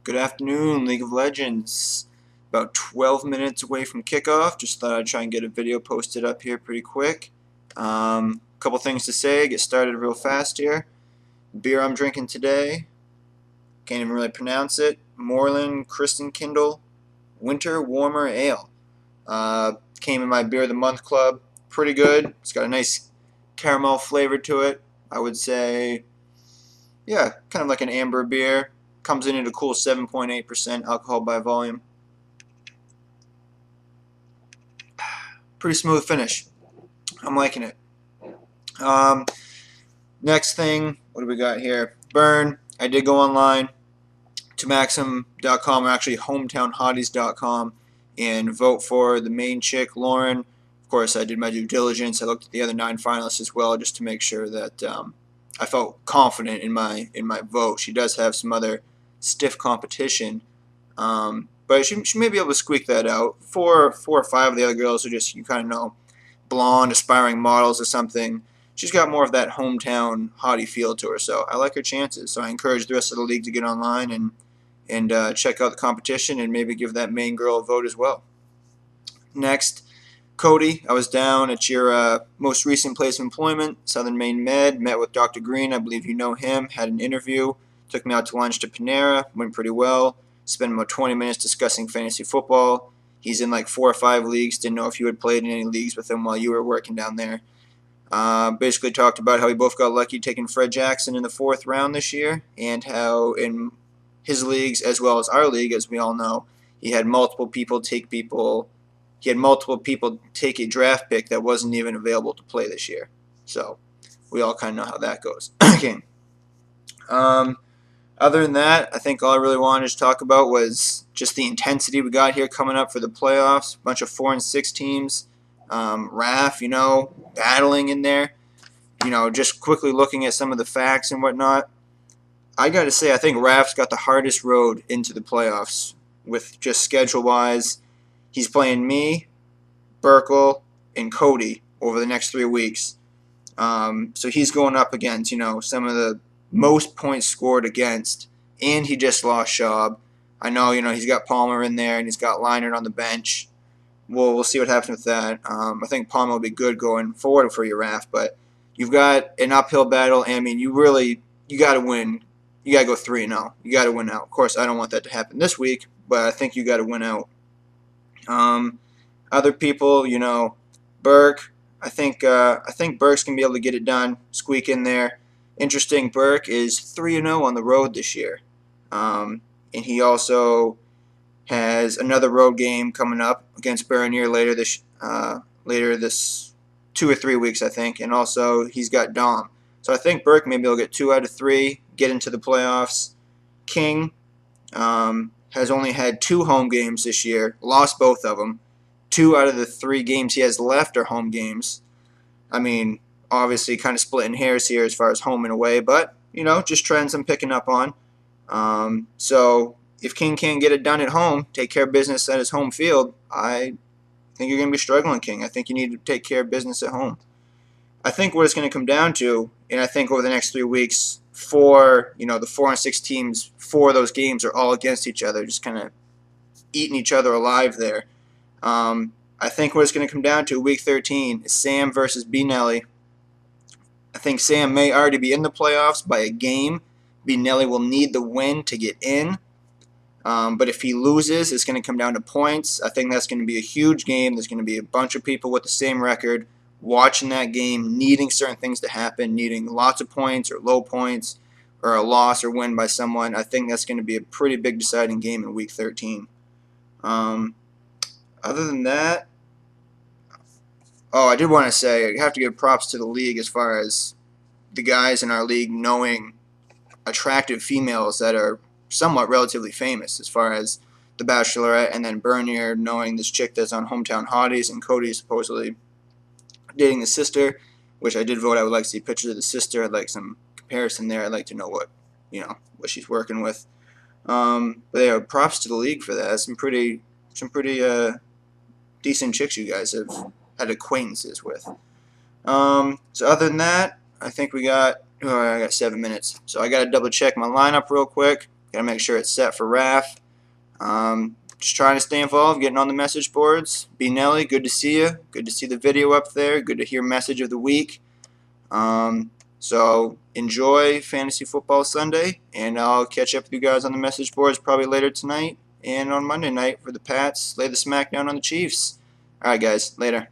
Good afternoon, League of Legends. About 12 minutes away from kickoff. Just thought I'd try and get a video posted up here pretty quick. Couple things to say, get started real fast here. Beer I'm drinking today, can't even really pronounce it. Moreland Kristen Kindle Winter Warmer Ale. Came in my Beer of the Month club. Pretty good. It's got a nice caramel flavor to it. I would say, yeah, kind of like an amber beer. Comes in at a cool 7.8% alcohol by volume. Pretty smooth finish. I'm liking it. Next thing, what do we got here? Burn. I did go online to Maxim.com, or actually hometownhotties.com, and vote for the main chick, Lauren. Of course, I did my due diligence. I looked at the other 9 finalists as well, just to make sure that I felt confident in my vote. She does have some other stiff competition, but she may be able to squeak that out. Four or five of the other girls are just, you kind of know, blonde, aspiring models or something. She's got more of that hometown hottie feel to her, so I like her chances. So I encourage the rest of the league to get online and check out the competition and maybe give that main girl a vote as well. Next, Cody, I was down at your most recent place of employment, Southern Maine Med, met with Dr. Green. I believe you know him, had an interview, took me out to lunch to Panera, went pretty well, spent about 20 minutes discussing fantasy football. He's in like 4 or 5 leagues, didn't know if you had played in any leagues with him while you were working down there. Basically talked about how we both got lucky taking Fred Jackson in the 4th round this year, and how in his leagues as well as our league, as we all know, he had multiple people take a draft pick that wasn't even available to play this year. So we all kind of know how that goes. Okay. Other than that, I think all I really wanted to talk about was just the intensity we got here coming up for the playoffs. A bunch of 4 and 6 teams. RAF, battling in there. Just quickly looking at some of the facts and whatnot. I got to say, I think RAF's got the hardest road into the playoffs with just schedule-wise. He's playing me, Burkle, and Cody over the next 3 weeks. So he's going up against, some of the most points scored against, and he just lost Schaub. I know, he's got Palmer in there, and he's got Leinart on the bench. We'll see what happens with that. I think Palmer will be good going forward for your RAF, but you've got an uphill battle, and I mean, you got to win. You got to go 3-0. You got to win out. Of course, I don't want that to happen this week, but I think you got to win out. Other people, Burke. I think Burke's gonna be able to get it done, squeak in there. Interesting, Burke is 3-0 on the road this year, and he also has another road game coming up against Bernier later this 2 or 3 weeks, I think, and also he's got Dom. So I think Burke maybe will get 2 out of 3, get into the playoffs. King has only had 2 home games this year, lost both of them. 2 out of the 3 games he has left are home games. I mean, obviously kind of splitting hairs here as far as home and away, but, just trends I'm picking up on. So if King can't get it done at home, take care of business at his home field, I think you're going to be struggling, King. I think you need to take care of business at home. I think what it's going to come down to, and I think over the next 3 weeks, the 4 and 6 teams, 4 of those games are all against each other, just kind of eating each other alive there. I think what it's going to come down to, week 13, is Sam versus B. Nelly. I think Sam may already be in the playoffs by a game. B. Nelly will need the win to get in. But if he loses, it's going to come down to points. I think that's going to be a huge game. There's going to be a bunch of people with the same record watching that game, needing certain things to happen, needing lots of points or low points or a loss or win by someone. I think that's going to be a pretty big deciding game in week 13. Other than that, I did want to say I have to give props to the league as far as the guys in our league knowing attractive females that are somewhat relatively famous, as far as The Bachelorette, and then Bernier knowing this chick that's on Hometown Hotties, and Cody supposedly dating the sister, which I did vote. I would like to see pictures of the sister. I'd like some comparison there. I'd like to know what she's working with. But yeah, props to the league for that. Some pretty decent chicks you guys have had acquaintances with. So other than that, I think I got 7 minutes. So I got to double check my lineup real quick. Got to make sure it's set for Raf. Just trying to stay involved, getting on the message boards. B. Nelly, good to see you. Good to see the video up there. Good to hear message of the week. So enjoy Fantasy Football Sunday, and I'll catch up with you guys on the message boards probably later tonight and on Monday night for the Pats. Lay the smack down on the Chiefs. All right, guys. Later.